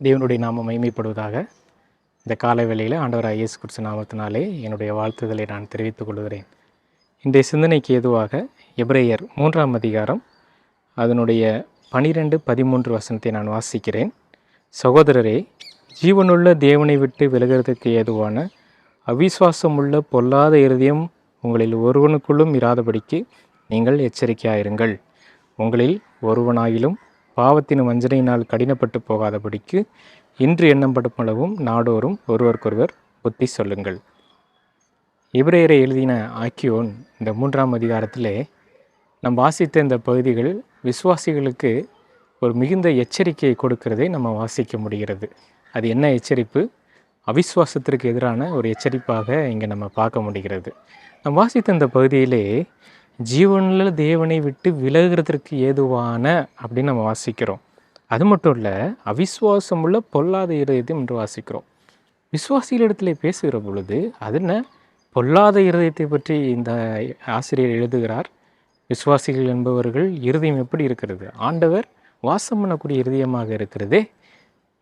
தேவனுடைய நாமம் மகிமைப்படுவதாக. இந்த காலை வேளையில் ஆண்டவராகிய இயேசு கிறிஸ்து நாமத்தினாலே என்னுடைய வாழ்த்துதலை நான் தெரிவித்துக் கொள்கிறேன். இன்றைய சிந்தனைக்கு ஏதுவாக எபிரேயர் 3ஆம் அதிகாரம் அதனுடைய 12-13 வசனத்தை நான் வாசிக்கிறேன். சகோதரரே, ஜீவனுள்ள தேவனை விட்டு விலகிறதுக்கு ஏதுவான அவிசுவாசமுள்ள பொல்லாத இருதயம் உங்களில் ஒருவனுக்குள்ளும் இராதபடிக்கு நீங்கள் எச்சரிக்கையாயிருங்கள். உங்களில் ஒருவனாயிலும் பாவத்தின் வஞ்சனையினால் கடினப்பட்டு போகாதபடிக்கு இன்று எண்ணப்படும் நாடோறும் ஒருவருக்கொருவர் புத்தி சொல்லுங்கள். எபிரேயரை எழுதின ஆக்கியோன் இந்த 3ஆம் அதிகாரத்திலே நாம் வாசித்த இந்த பகுதிகள் விசுவாசிகளுக்கு ஒரு மிகுந்த எச்சரிக்கையை கொடுக்கிறதை நம்ம வாசிக்க முடிகிறது. அது என்ன எச்சரிப்பு? அவிசுவாசத்திற்கு எதிரான ஒரு எச்சரிப்பாக இங்கே நம்ம பார்க்க முடிகிறது. நாம் வாசித்த இந்த பகுதியிலே ஜீவனுள்ள தேவனை விட்டு விலகிறதுக்கு ஏதுவான அப்படின்னு நம்ம வாசிக்கிறோம். அது மட்டும் இல்லை, அவிசுவாசமுள்ள பொல்லாத இருதயத்தை என்று வாசிக்கிறோம். விசுவாசிகளிடத்தில் பேசுகிற பொழுது அது என்ன பொல்லாத இருதயத்தை பற்றி இந்த ஆசிரியர் எழுதுகிறார். விசுவாசிகள் என்பவர்கள் இருதயம் எப்படி இருக்கிறது? ஆண்டவர் வாசம் பண்ணக்கூடிய இருதயமாக இருக்கிறதே.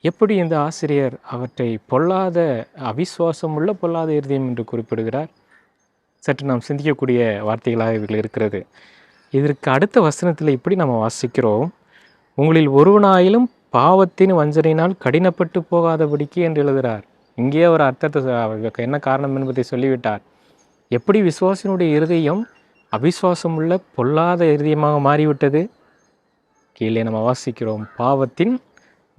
எப்படி இந்த ஆசிரியர் அவற்றை பொல்லாத அவிசுவாசமுள்ள பொல்லாத இருதயம் என்று குறிப்பிடுகிறார்? சற்று நாம் சிந்திக்கக்கூடிய வார்த்தைகளாக இவர்கள் இருக்கிறது. இதற்கு அடுத்த வசனத்தில் இப்படி நம்ம வாசிக்கிறோம், உங்களில் ஒருவனாயிலும் பாவத்தின் வஞ்சனையினால் கடினப்பட்டு போகாதபடிக்கு என்று எழுதுகிறார். இங்கே ஒரு அர்த்தத்தை என்ன காரணம் என்பதை சொல்லிவிட்டார். எப்படி விசுவாசினுடைய இருதயம் அவிசுவாசம் உள்ள பொல்லாத இருதயமாக மாறிவிட்டது? கீழே நம்ம வாசிக்கிறோம், பாவத்தின்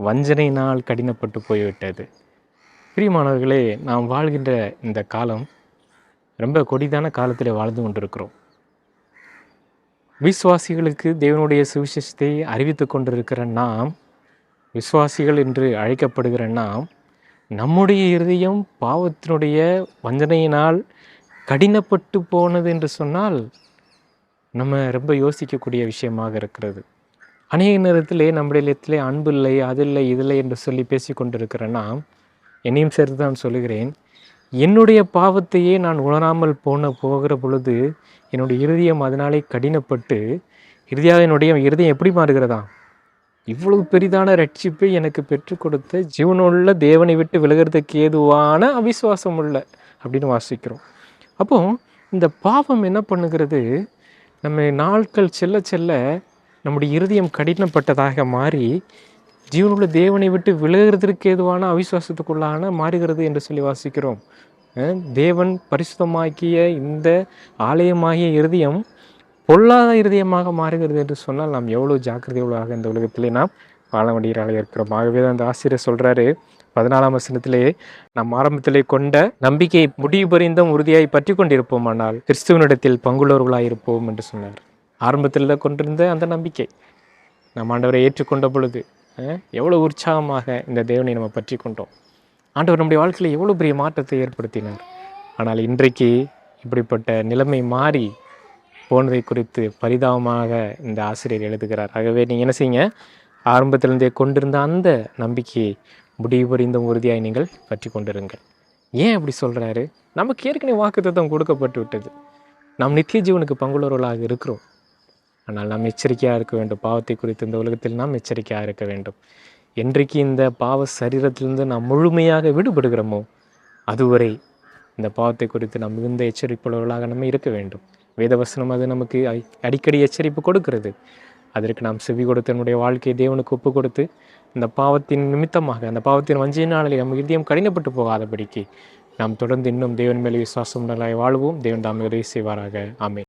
வஞ்சனையினால் கடினப்பட்டு போய்விட்டது. பிரியமானவர்களே, நாம் வாழ்கின்ற இந்த காலம் ரொம்ப கொடிதான காலத்தில் வாழ்ந்து கொண்டிருக்கிறோம். விசுவாசிகளுக்கு தேவனுடைய சுவிசேஷத்தை அறிவித்து கொண்டிருக்கிற நாம், விசுவாசிகள் என்று அழைக்கப்படுகிற நாம், நம்முடைய இருதயம் பாவத்தினுடைய வஞ்சனையினால் கடினப்பட்டு போனது என்று சொன்னால் நம்ம ரொம்ப யோசிக்கக்கூடிய விஷயமாக இருக்கிறது. அநேக நேரத்திலே நம்முடைய இடத்திலே அன்பு இல்லை, அதில்லை, இதில்லை என்று சொல்லி பேசி கொண்டிருக்கிற நாம், என்னையும் சேர்த்து தான் சொல்லுகிறேன், என்னுடைய பாவத்தையே நான் உணராமல் போகிற பொழுது என்னுடைய இருதயம் அதனாலே கடினப்பட்டு என்னுடைய இருதயம் எப்படி மாறுகிறதா? இவ்வளவு பெரிதான ரட்சிப்பை எனக்கு பெற்றுக் கொடுத்த ஜீவனுள்ள தேவனை விட்டு விலகிறதுக்கு ஏதுவான அவிசுவாசம் உள்ள அப்படின்னு வாசிக்கிறோம். அப்போ இந்த பாவம் என்ன பண்ணுகிறது? நம்ம நாட்கள் செல்ல செல்ல நம்முடைய இருதயம் கடினப்பட்டதாக மாறி ஜீவனுள்ள தேவனை விட்டு விலகிறதுக்கு ஏதுவான அவிசுவாசத்துக்குள்ளான மாறுகிறது என்று சொல்லி வாசிக்கிறோம். தேவன் பரிசுத்தமாக்கிய இந்த ஆலயமாகிய இருதயம் பொல்லாத இருதயமாக மாறுகிறது என்று சொன்னால் நாம் எவ்வளோ ஜாக்கிரதையாக இந்த உலகத்திலே நாம் வாழ வேண்டியவர்களாக இருக்கிறோம். ஆகவே தான் அந்த ஆசிரியர் சொல்கிறாரு 14ஆம் வசனத்திலே, நாம் ஆரம்பத்திலே கொண்ட நம்பிக்கையை முடிவு பரிந்தும் உறுதியாய் பற்றி கொண்டிருப்போம், ஆனால் கிறிஸ்துவனிடத்தில் பங்குள்ளவர்களாக இருப்போம் என்று சொன்னார். ஆரம்பத்தில் கொண்டிருந்த அந்த நம்பிக்கை நாம் ஆண்டவரை ஏற்றுக்கொண்ட பொழுது எவ்வளோ உற்சாகமாக இந்த தேவனை நம்ம பற்றி கொண்டோம். ஆண்டவர் நம்முடைய வாழ்க்கையில் எவ்வளோ பெரிய மாற்றத்தை ஏற்படுத்தினார். ஆனால் இன்றைக்கு இப்படிப்பட்ட நிலைமை மாறி போனதை குறித்து பரிதாபமாக இந்த ஆசிரியர் எழுதுகிறார். ஆகவே நீங்கள் என்ன செய்யுங்க, ஆரம்பத்திலிருந்தே கொண்டிருந்த அந்த நம்பிக்கையை முடிவு புரிந்த உறுதியாய் நீங்கள் பற்றி கொண்டிருங்கள். ஏன் அப்படி சொல்கிறாரு? நமக்கு ஏற்கனவே வாக்குத்தத்தம் கொடுக்கப்பட்டு விட்டது. நாம் நித்திய ஜீவனுக்கு பங்குள்ளவர்களாக இருக்கிறோம். ஆனால் நாம் எச்சரிக்கையாக இருக்க வேண்டும். பாவத்தை குறித்து இந்த உலகத்தில் நாம் எச்சரிக்கையாக இருக்க வேண்டும். என்றைக்கு இந்த பாவ சரீரத்திலிருந்து நாம் முழுமையாக விடுபடுகிறோமோ அதுவரை இந்த பாவத்தை குறித்து நாம் மிகுந்த எச்சரிப்புள்ளவர்களாக நம்ம இருக்க வேண்டும். வேதவசனம் அது நமக்கு அடிக்கடி எச்சரிப்பு கொடுக்கிறது. அதற்கு நாம் செவி கொடுத்து நம்முடைய வாழ்க்கையை தேவனுக்கு ஒப்பு கொடுத்து இந்த பாவத்தின் நிமித்தமாக அந்த பாவத்தின் வஞ்சையினாலே நம்ம இதயம் கடினப்பட்டு போகாதபடிக்கு நாம் தொடர்ந்து இன்னும் தேவன் மேலே விசுவாசம் வாழ்வோம். தேவன் தாமே உதவி செய்வாராக. ஆமென்.